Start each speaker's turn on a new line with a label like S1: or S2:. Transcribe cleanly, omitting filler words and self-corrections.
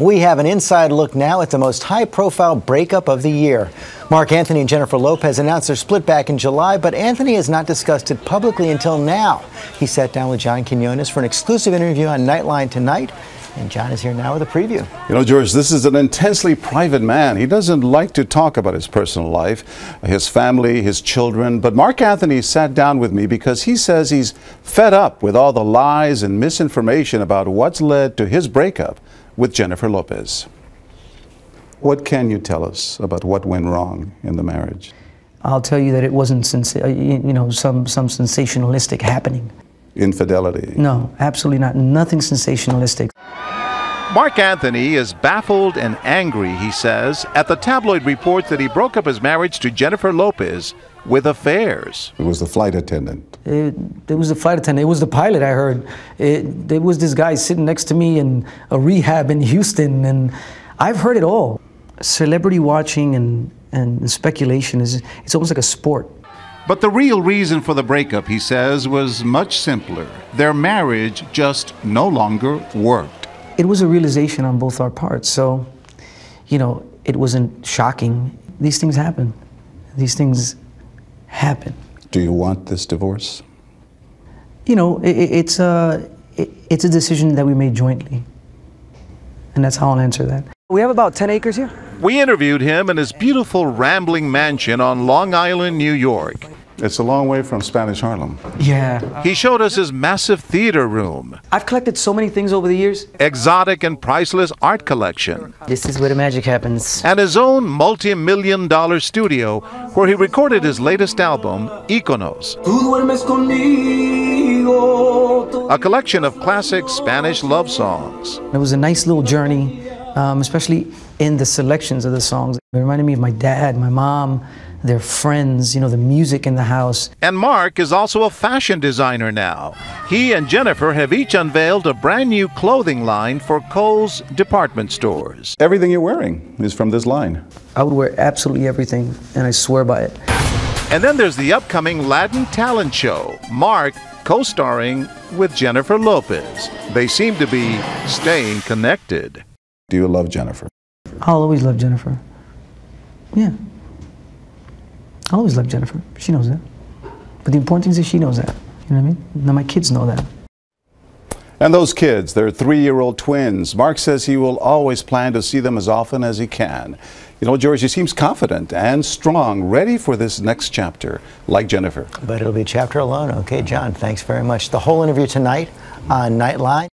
S1: We have an inside look now at the most high-profile breakup of the year. Marc Anthony and Jennifer Lopez announced their split back in July, but Anthony has not discussed it publicly until now. He sat down with John Quinones for an exclusive interview on Nightline tonight, and John is here now with a preview.
S2: You know, George, this is an intensely private man. He doesn't like to talk about his personal life, his family, his children, but Marc Anthony sat down with me because he says he's fed up with all the lies and misinformation about what's led to his breakup with Jennifer Lopez. What can you tell us about what went wrong in the marriage?
S3: I'll tell you that it wasn't some sensationalistic happening.
S2: Infidelity?
S3: No, absolutely not. Nothing sensationalistic.
S4: Marc Anthony is baffled and angry, he says, at the tabloid reports that he broke up his marriage to Jennifer Lopez with affairs.
S2: It was the flight attendant.
S3: It was the flight attendant. It was the pilot, I heard. There was this guy sitting next to me in a rehab in Houston, and I've heard it all. Celebrity watching and speculation it's almost like a sport.
S4: But the real reason for the breakup, he says, was much simpler. Their marriage just no longer worked.
S3: It was a realization on both our parts, so, you know, it wasn't shocking. These things happen. These things happen.
S2: Do you want this divorce?
S3: You know, it's a decision that we made jointly, and that's how I'll answer that. We have about 10 acres here.
S4: We interviewed him in his beautiful rambling mansion on Long Island, New York.
S2: It's a long way from Spanish Harlem.
S3: Yeah.
S4: He showed us his massive theater room.
S3: I've collected so many things over the years.
S4: Exotic and priceless art collection.
S3: This is where the magic happens.
S4: And his own multi-million-dollar studio where he recorded his latest album, Iconos. A collection of classic Spanish love songs.
S3: It was a nice little journey, especially in the selections of the songs. It reminded me of my dad, my mom, their friends, you know, the music in the house.
S4: And Marc is also a fashion designer now. He and Jennifer have each unveiled a brand new clothing line for Kohl's department stores.
S2: Everything you're wearing is from this line.
S3: I would wear absolutely everything, and I swear by it.
S4: And then there's the upcoming Latin talent show, Marc co-starring with Jennifer Lopez. They seem to be staying connected.
S2: Do you love Jennifer?
S3: I'll always love Jennifer. Yeah. I'll always love Jennifer. She knows that. But the important thing is that she knows that. You know what I mean? Now my kids know that.
S2: And those kids, they're 3-year-old twins. Marc says he will always plan to see them as often as he can. You know, George, he seems confident and strong, ready for this next chapter, like Jennifer.
S1: But it'll be a chapter alone. Okay, John, thanks very much. The whole interview tonight on Nightline.